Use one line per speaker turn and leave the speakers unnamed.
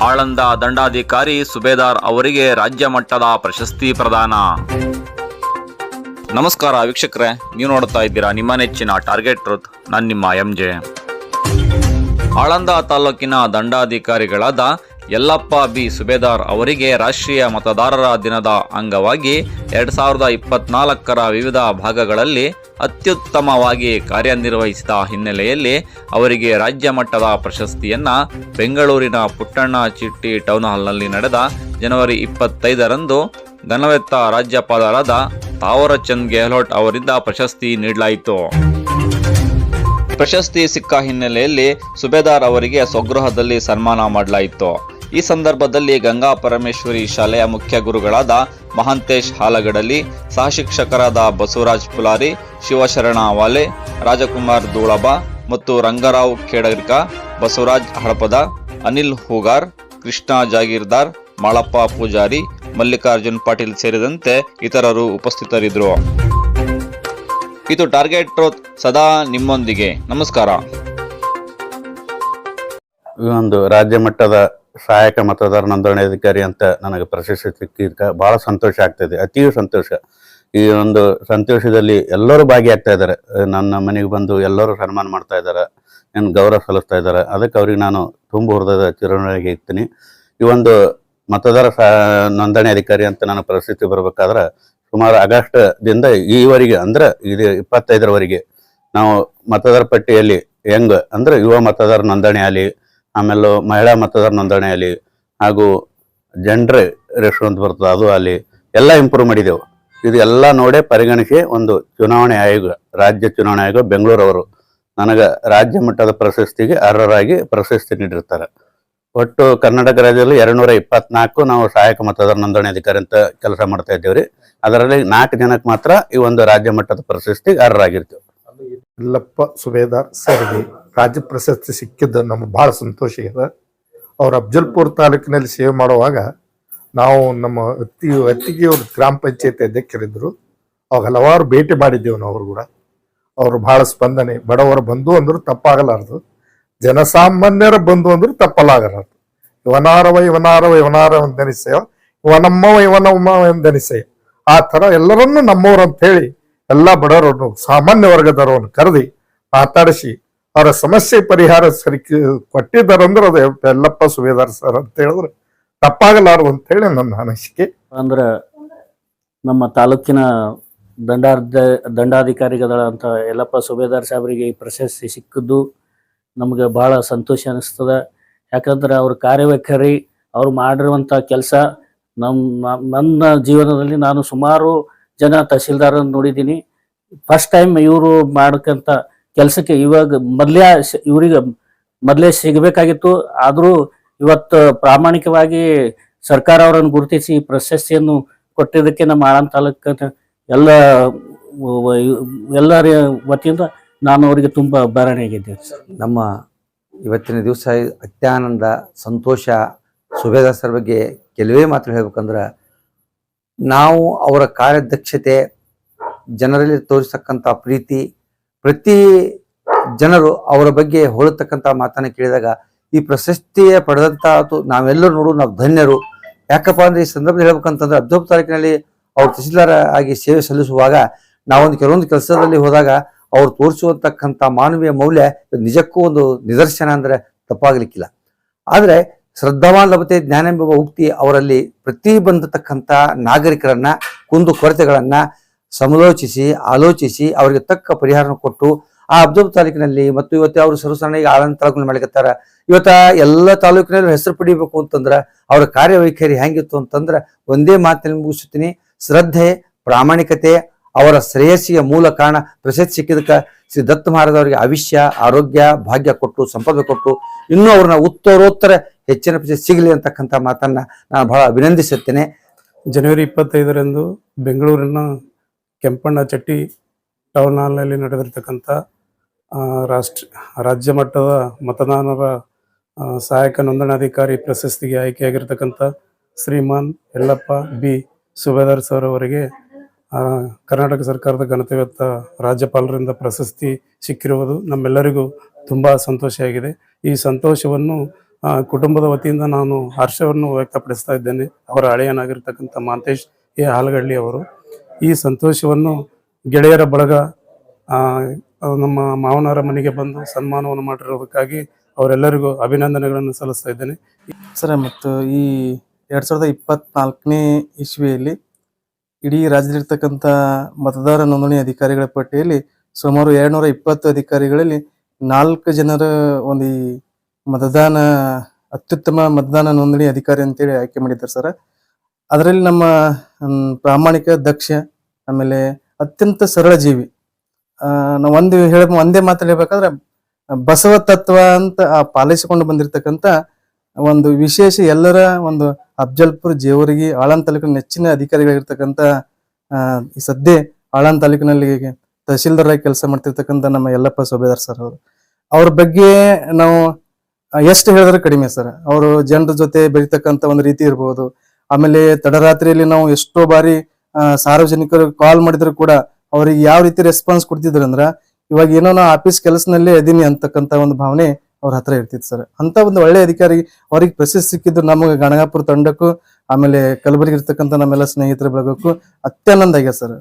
ಆಳಂದ ದಂಡಾಧಿಕಾರಿ ಸುಬೇದಾರ್ ಅವರಿಗೆ ರಾಜ್ಯ ಮಟ್ಟದ ಪ್ರಶಸ್ತಿ ಪ್ರದಾನ. ನಮಸ್ಕಾರ ವೀಕ್ಷಕರೇ, ನೀವು ನೋಡ್ತಾ ಇದ್ದೀರಾ ನಿಮ್ಮ ನೆಚ್ಚಿನ ಟಾರ್ಗೆಟ್ ಟ್ರೂತ್. ನಾನು ನಿಮ್ಮ MJ. ಆಳಂದ ತಾಲೂಕಿನ ದಂಡಾಧಿಕಾರಿಗಳಾದ ಯಲ್ಲಪ್ಪ ಬಿ ಸುಬೇದಾರ್ ಅವರಿಗೆ ರಾಷ್ಟ್ರೀಯ ಮತದಾರರ ದಿನದ ಅಂಗವಾಗಿ 2024ರ ವಿವಿಧ ಭಾಗಗಳಲ್ಲಿ ಅತ್ಯುತ್ತಮವಾಗಿ ಕಾರ್ಯನಿರ್ವಹಿಸಿದ ಹಿನ್ನೆಲೆಯಲ್ಲಿ ಅವರಿಗೆ ರಾಜ್ಯ ಮಟ್ಟದ ಪ್ರಶಸ್ತಿಯನ್ನು ಬೆಂಗಳೂರಿನ ಪುಟ್ಟಣ್ಣ ಚಿಟ್ಟಿ ಟೌನ್ ಹಾಲ್ನಲ್ಲಿ ನಡೆದ ಜನವರಿ 25ರಂದು ಘನವೆತ್ತ ರಾಜ್ಯಪಾಲರಾದ ತಾವರಚಂದ್ ಗೆಹ್ಲೋಟ್ ಅವರಿಂದ ಪ್ರಶಸ್ತಿ ನೀಡಲಾಯಿತು. ಪ್ರಶಸ್ತಿ ಸಿಕ್ಕ ಹಿನ್ನೆಲೆಯಲ್ಲಿ ಸುಬೇದಾರ್ ಅವರಿಗೆ ಸ್ವಗೃಹದಲ್ಲಿ ಸನ್ಮಾನ ಮಾಡಲಾಯಿತು. ಈ ಸಂದರ್ಭದಲ್ಲಿ ಗಂಗಾ ಪರಮೇಶ್ವರಿ ಶಾಲೆಯ ಮುಖ್ಯ ಗುರುಗಳಾದ ಮಹಾಂತೇಶ್ ಹಾಲಗಡಲಿ, ಸಹಶಿಕ್ಷಕರಾದ ಬಸವರಾಜ್ ಪುಲಾರಿ, ಶಿವಶರಣ ವಾಲೆ, ರಾಜಕುಮಾರ್ ಧೂಳಬ ಮತ್ತು ರಂಗರಾವ್ ಖೇಡರ್ಕ, ಬಸವರಾಜ್ ಹಡಪದ, ಅನಿಲ್ ಹೂಗಾರ್, ಕೃಷ್ಣ ಜಾಗೀರ್ದಾರ್, ಮಾಳಪ್ಪ ಪೂಜಾರಿ, ಮಲ್ಲಿಕಾರ್ಜುನ್ ಪಾಟೀಲ್ ಸೇರಿದಂತೆ ಇತರರು ಉಪಸ್ಥಿತರಿದ್ದರು. ಇದು ಟಾರ್ಗೆಟ್ ಟ್ರೂತ್, ಸದಾ ನಿಮ್ಮೊಂದಿಗೆ. ನಮಸ್ಕಾರ.
ಈ ಒಂದು ರಾಜ್ಯ ಮಟ್ಟದ ಸಹಾಯಕ ಮತದಾರ ನೋಂದಣಾಧಿಕಾರಿ ಅಂತ ನನಗೆ ಪ್ರಶಸ್ತಿ ಸಿಕ್ಕಿದ್ದಕ್ಕೆ ಭಾಳ ಸಂತೋಷ ಆಗ್ತಾಯಿದೆ, ಅತೀವ ಸಂತೋಷ. ಈ ಒಂದು ಸಂತೋಷದಲ್ಲಿ ಎಲ್ಲರೂ ಭಾಗಿಯಾಗ್ತಾ ಇದ್ದಾರೆ. ನನ್ನ ಮನೆಗೆ ಬಂದು ಎಲ್ಲರೂ ಸನ್ಮಾನ ಮಾಡ್ತಾ ಇದ್ದಾರೆ, ಏನು ಗೌರವ ಸಲ್ಲಿಸ್ತಾ ಇದ್ದಾರೆ. ಅದಕ್ಕೆ ಅವ್ರಿಗೆ ನಾನು ತುಂಬ ಹೃದಯದ ಚಿರಋಣಿಯಾಗಿ ಇರ್ತೀನಿ. ಈ ಒಂದು ಮತದಾರ ನೋಂದಣಿ ಅಧಿಕಾರಿ ಅಂತ ನಾನು ಪ್ರಶಸ್ತಿ ಬರಬೇಕಾದ್ರೆ ಸುಮಾರು ಆಗಸ್ಟ್ದಿಂದ ಈವರೆಗೆ ಅಂದರೆ ಇದು 25ರವರೆಗೆ ನಾವು ಮತದಾರ ಪಟ್ಟಿಯಲ್ಲಿ ಹೆಂಗೆ ಅಂದರೆ ಯುವ ಮತದಾರ ನೋಂದಣಿ ಆಗಲಿ, ಆಮೇಲೆ ಮಹಿಳಾ ಮತದಾರ ನೋಂದಣಿ ಆಗಲಿ, ಹಾಗೂ ಜೆಂಡರ್ ರೇಷೋ ಅಂತ ಬರ್ತದೆ ಅದು ಆಗಲಿ, ಎಲ್ಲ ಇಂಪ್ರೂವ್ ಮಾಡಿದೆವು. ಇದು ಎಲ್ಲ ನೋಡೇ ಪರಿಗಣಿಸಿ ಒಂದು ಚುನಾವಣೆ ಆಯೋಗ, ರಾಜ್ಯ ಚುನಾವಣೆ ಆಯೋಗ ಬೆಂಗಳೂರವರು ನನಗೆ ರಾಜ್ಯ ಮಟ್ಟದ ಪ್ರಶಸ್ತಿಗೆ ಅರ್ಹರಾಗಿ ಪ್ರಶಸ್ತಿ ನೀಡಿರ್ತಾರೆ. ಒಟ್ಟು ಕರ್ನಾಟಕ ರಾಜ್ಯದಲ್ಲಿ 224 ನಾವು ಸಹಾಯಕ ಮತದಾರ ನೋಂದಣಿ ಅಧಿಕಾರಿ ಅಂತ ಕೆಲಸ ಮಾಡ್ತಾ ಇದ್ದೇವ್ರಿ. ಅದರಲ್ಲಿ 4 ಜನಕ್ಕೆ ಮಾತ್ರ ಈ ಒಂದು ರಾಜ್ಯ ಮಟ್ಟದ ಪ್ರಶಸ್ತಿಗೆ ಅರ್ಹರಾಗಿರ್ತೀವಿ.
ಯಲ್ಲಪ್ಪ ಸುಬೇದಾರ್ ಸರ್ಗೆ ರಾಜ್ಯ ಪ್ರಶಸ್ತಿ ಸಿಕ್ಕಿದ್ದು ನಮ್ಗೆ ಭಾಳ ಸಂತೋಷ ಇದೆ. ಅವ್ರು ಅಫ್ಜಲ್ಪುರ ತಾಲೂಕಿನಲ್ಲಿ ಸೇವೆ ಮಾಡುವಾಗ ನಾವು ನಮ್ಮ ಅತ್ತಿಗೆಯವ್ರ ಗ್ರಾಮ ಪಂಚಾಯತಿ ಅಧ್ಯಕ್ಷರಿದ್ದರು. ಅವಾಗ ಹಲವಾರು ಭೇಟಿ ಮಾಡಿದ್ದೇವೆ ನಾವು. ಅವರು ಕೂಡ ಅವರು ಭಾಳ ಸ್ಪಂದನೆ, ಬಡವರ ಬಂಧು ಅಂದ್ರು ತಪ್ಪಾಗಲಾರ್ದು, ಜನಸಾಮಾನ್ಯರ ಬಂಧು ಅಂದ್ರು ತಪ್ಪಲಾಗಲಾರ್ದು. ಇವನಾರವ ಎಂದೆನಿಸೆಯ, ಇವನಮ್ಮವ ಇವನಮ್ಮ ಎಂದೆನಿಸೆಯ, ಆ ಥರ ಎಲ್ಲರನ್ನೂ ನಮ್ಮವ್ರು ಅಂತ ಹೇಳಿ ಎಲ್ಲ ಬಡವರನ್ನು, ಸಾಮಾನ್ಯ ವರ್ಗದವರನ್ನು ಕರೆದಿ ಮಾತಾಡಿಸಿ ಅವರ ಸಮಸ್ಯೆ ಪರಿಹಾರ ಕೊಟ್ಟಿದ್ದಾರಂದ್ರೆ ಅದು ಯಲ್ಲಪ್ಪ ಸುಬೇದಾರ್ ಸರ್ ಅಂತ ಹೇಳಿದ್ರೆ ತಪ್ಪಾಗಲಾರದು ಅಂತ ಹೇಳಿ ನನ್ನ ಅನಿಸಿಕೆ.
ಅಂದ್ರೆ ನಮ್ಮ ತಾಲೂಕಿನ ದಂಡಾಧಿಕಾರಿಗಳಂತ ಯಲ್ಲಪ್ಪ ಸುಬೇದಾರ್ ಸಾಹೇಬರಿಗೆ ಈ ಪ್ರಶಸ್ತಿ ಸಿಕ್ಕಿದ್ದು ನಮಗೆ ಭಾಳ ಸಂತೋಷ ಅನಿಸ್ತದೆ. ಯಾಕಂದ್ರೆ ಅವ್ರ ಕಾರ್ಯವೈಖರಿ, ಅವ್ರು ಮಾಡಿರುವಂಥ ಕೆಲಸ ನನ್ನ ಜೀವನದಲ್ಲಿ ನಾನು ಸುಮಾರು ಜನ ತಹಸೀಲ್ದಾರನ್ನು ನೋಡಿದ್ದೀನಿ. ಫಸ್ಟ್ ಟೈಮ್ ಇವರು ಮಾಡಕ್ಕಂಥ ಕೆಲಸಕ್ಕೆ ಇವರಿಗೆ ಮೊದಲೇ ಸಿಗಬೇಕಾಗಿತ್ತು. ಆದರೂ ಇವತ್ತು ಪ್ರಾಮಾಣಿಕವಾಗಿ ಸರ್ಕಾರ ಅವರನ್ನು ಗುರುತಿಸಿ ಪ್ರಶಸ್ತಿಯನ್ನು ಕೊಟ್ಟಿದ್ದಕ್ಕೆ ನಮ್ಮ ಆಳಂದ ತಾಲೂಕಿನ ಎಲ್ಲರ ವತಿಯಿಂದ ನಾನು ಅವರಿಗೆ ತುಂಬ ಭರಣಿಯಾಗಿದ್ದೇನೆ.
ನಮ್ಮ ಇವತ್ತಿನ ದಿವಸ ಅತ್ಯಾನಂದ, ಸಂತೋಷ. ಸುಬೇದಾರ್ ಸರ್ ಬಗ್ಗೆ ಕೆಲವೇ ಮಾತು ಹೇಳ್ಬೇಕಂದ್ರೆ, ನಾವು ಅವರ ಕಾರ್ಯದಕ್ಷತೆ, ಜನರಲ್ಲಿ ತೋರಿಸ್ತಕ್ಕಂಥ ಪ್ರೀತಿ, ಪ್ರತಿ ಜನರು ಅವರ ಬಗ್ಗೆ ಹೊಳತಕ್ಕಂಥ ಮಾತನ್ನು ಕೇಳಿದಾಗ ಈ ಪ್ರಶಸ್ತಿಯ ಪಡೆದಂಥ ನಾವೆಲ್ಲರೂ ನೋಡು ನಾವು ಧನ್ಯರು. ಯಾಕಪ್ಪ ಅಂದ್ರೆ ಈ ಸಂದರ್ಭದಲ್ಲಿ ಹೇಳ್ಬೇಕಂತಂದ್ರೆ ಅಫ್ಜಲ್ಪುರ ತಾಲೂಕಿನಲ್ಲಿ ಅವ್ರು ತಹಸೀಲ್ದಾರ್ ಆಗಿ ಸೇವೆ ಸಲ್ಲಿಸುವಾಗ ನಾವೊಂದು ಕೆಲವೊಂದು ಕೆಲಸದಲ್ಲಿ ಹೋದಾಗ ಅವ್ರು ತೋರಿಸುವಂತಕ್ಕಂಥ ಮಾನವೀಯ ಮೌಲ್ಯ ನಿಜಕ್ಕೂ ಒಂದು ನಿದರ್ಶನ ಅಂದ್ರೆ ತಪ್ಪಾಗಲಿಕ್ಕಿಲ್ಲ. ಆದರೆ ಶ್ರದ್ಧಾವಾನ್ ಲಭತೆ ಜ್ಞಾನೆಂಬ ಉಕ್ತಿ ಅವರಲ್ಲಿ ಪ್ರತಿ ಬಂದತಕ್ಕಂಥ ನಾಗರಿಕರನ್ನ ಕುಂದು ಕೊರತೆಗಳನ್ನ ಸಮಾಲೋಚಿಸಿ ಆಲೋಚಿಸಿ ಅವರಿಗೆ ತಕ್ಕ ಪರಿಹಾರ ಕೊಟ್ಟು ಆ ಅಫ್ಜಲ್ಪುರ ತಾಲೂಕಿನಲ್ಲಿ ಮತ್ತು ಇವತ್ತು ಅವರು ಸರ್ವಸಾಧಾರಣ ಆಳಂದ ತಾಲೂಕಿನಲ್ಲಿ ಮಾಡಕತ್ತಾರ. ಇವತ್ತ ಎಲ್ಲ ತಾಲೂಕಿನಲ್ಲಿ ಹೆಸರು ಪಡಿಬೇಕು ಅಂತಂದ್ರೆ ಅವರ ಕಾರ್ಯವೈಖರಿ ಹೆಂಗಿತ್ತು ಅಂತಂದ್ರೆ ಒಂದೇ ಮಾತಿನಲ್ಲಿ ಮುಗಿಸುತ್ತೀನಿ, ಶ್ರದ್ಧೆ, ಪ್ರಾಮಾಣಿಕತೆ, ಅವರ ಶ್ರೇಯಸ್ಸಿಗೆ ಮೂಲ ಕಾರಣ. ಪ್ರಶಸ್ತಿ ಸಿಕ್ಕಿದಕ್ಕೆ ಶ್ರೀ ದತ್ತ ಮಹಾರಾಜ್ ಅವರಿಗೆ ಆಯುಷ್ಯ, ಆರೋಗ್ಯ, ಭಾಗ್ಯ ಕೊಟ್ಟು, ಸಂಪದ ಕೊಟ್ಟು, ಇನ್ನೂ ಅವ್ರನ್ನ ಉತ್ತರೋತ್ತರ ಹೆಚ್ಚಿನ ಪ್ರಶಸ್ತಿ ಸಿಗಲಿ ಅಂತಕ್ಕಂಥ ಮಾತನ್ನ ನಾನು ಬಹಳ ಅಭಿನಂದಿಸುತ್ತೇನೆ.
ಜನವರಿ 25ರಂದು ಬೆಂಗಳೂರಿನ ಕೆಂಪಣ್ಣ ಚಟ್ಟಿ ಟೌನ್ ಹಾಲ್ನಲ್ಲಿ ನಡೆದಿರ್ತಕ್ಕಂಥ ರಾಜ್ಯ ಮಟ್ಟದ ಮತದಾನರ ಸಹಾಯಕ ನೋಂದಣಾಧಿಕಾರಿ ಪ್ರಶಸ್ತಿಗೆ ಆಯ್ಕೆಯಾಗಿರ್ತಕ್ಕಂಥ ಶ್ರೀಮಾನ್ ಯಲ್ಲಪ್ಪ ಬಿ ಸುಬೇದಾರ್ ಸರ್ ಅವರಿಗೆ ಕರ್ನಾಟಕ ಸರ್ಕಾರದ ಘನತೆವೆತ್ತ ರಾಜ್ಯಪಾಲರಿಂದ ಪ್ರಶಸ್ತಿ ಸಿಕ್ಕಿರುವುದು ನಮ್ಮೆಲ್ಲರಿಗೂ ತುಂಬ ಸಂತೋಷ ಆಗಿದೆ. ಈ ಸಂತೋಷವನ್ನು ಕುಟುಂಬದ ವತಿಯಿಂದ ನಾನು ಹರ್ಷವನ್ನು ವ್ಯಕ್ತಪಡಿಸ್ತಾ ಇದ್ದೇನೆ. ಅವರ ಹಳೆಯನಾಗಿರ್ತಕ್ಕಂಥ ಮಹಾಂತೇಶ್ ಎ ಹಾಲಗಳ್ಳಿ ಅವರು ಈ ಸಂತೋಷವನ್ನು ಗೆಳೆಯರ ಬಳಗ ನಮ್ಮ ಮಾವನವರ ಮನೆಗೆ ಬಂದು ಸನ್ಮಾನವನ್ನು ಮಾಡಿರೋದಕ್ಕಾಗಿ ಅವರೆಲ್ಲರಿಗೂ ಅಭಿನಂದನೆಗಳನ್ನು ಸಲ್ಲಿಸ್ತಾ ಇದ್ದೇನೆ.
ಸರ್, ಮತ್ತು ಈ 2024ನೇ ಇಸ್ವಿಯಲ್ಲಿ ಇಡೀ ರಾಜ್ಯದಲ್ಲಿರ್ತಕ್ಕಂಥ ಮತದಾರ ನೋಂದಣಿ ಅಧಿಕಾರಿಗಳ ಪಟ್ಟಿಯಲ್ಲಿ ಸುಮಾರು 220 ಅಧಿಕಾರಿಗಳಲ್ಲಿ 4 ಜನರ ಒಂದು ಈ ಅತ್ಯುತ್ತಮ ಮತದಾನ ನೋಂದಣಿ ಅಧಿಕಾರಿ ಅಂತೇಳಿ ಆಯ್ಕೆ ಮಾಡಿದ್ದಾರೆ ಸರ್. ಅದರಲ್ಲಿ ನಮ್ಮ ಪ್ರಾಮಾಣಿಕ, ದಕ್ಷ, ಆಮೇಲೆ ಅತ್ಯಂತ ಸರಳ ಜೀವಿ. ನಾವು ಒಂದೇ ಮಾತಲ್ಲಿ ಹೇಳ್ಬೇಕಾದ್ರೆ ಬಸವ ತತ್ವ ಅಂತ ಪಾಲಿಸಿಕೊಂಡು ಬಂದಿರತಕ್ಕಂಥ ಒಂದು ವಿಶೇಷ ಎಲ್ಲರ ಒಂದು ಅಫ್ಜಲ್ಪುರ್, ಜೇವರ್ಗಿ, ಆಳಂದ ತಾಲೂಕಿನ ನೆಚ್ಚಿನ ಅಧಿಕಾರಿಗಳಿರ್ತಕ್ಕಂಥ ಈ ಸದ್ಯ ಆಳಂದ ತಾಲೂಕಿನಲ್ಲಿ ತಹಶೀಲ್ದಾರ್ ಆಗಿ ಕೆಲಸ ಮಾಡ್ತಿರ್ತಕ್ಕಂಥ ನಮ್ಮ ಯಲ್ಲಪ್ಪ ಸುಬೇದಾರ್ ಸರ್ ಅವ್ರ ಬಗ್ಗೆ ನಾವು ಎಷ್ಟು ಹೇಳಿದ್ರೆ ಕಡಿಮೆ ಸರ್. ಅವರು ಜನರ ಜೊತೆ ಬೆರೀತಕ್ಕಂಥ ಒಂದು ರೀತಿ ಇರ್ಬೋದು. ಆಮೇಲೆ ತಡರಾತ್ರಿಯಲ್ಲಿ ನಾವು ಎಷ್ಟೋ ಬಾರಿ ಸಾರ್ವಜನಿಕರು ಕಾಲ್ ಮಾಡಿದ್ರು ಕೂಡ ಅವ್ರಿಗೆ ಯಾವ ರೀತಿ ರೆಸ್ಪಾನ್ಸ್ ಕೊಡ್ತಿದ್ರು ಅಂದ್ರ ಇವಾಗ ಏನೋ ನಾ ಆಫೀಸ್ ಕೆಲಸನಲ್ಲೇ ಇದೀನಿ ಅಂತಕ್ಕಂಥ ಒಂದು ಭಾವನೆ ಅವ್ರ ಹತ್ರ ಇರ್ತಿತ್ತು ಸರ್. ಅಂತ ಒಂದು ಒಳ್ಳೆ ಅಧಿಕಾರಿ ಅವ್ರಿಗೆ ಪ್ರಶಸ್ತಿ ಸಿಕ್ಕಿದ್ದು ನಮಗೆ ಗಣಗಾಪುರ ತಂಡಕ್ಕೂ ಆಮೇಲೆ ಕಲಬುರಗಿ ಇರ್ತಕ್ಕಂಥ ನಮ್ಮೆಲ್ಲ ಸ್ನೇಹಿತರ ಬಳಗಕ್ಕೂ ಅತ್ಯಾನಂದ ಆಗ್ಯದ ಸರ್.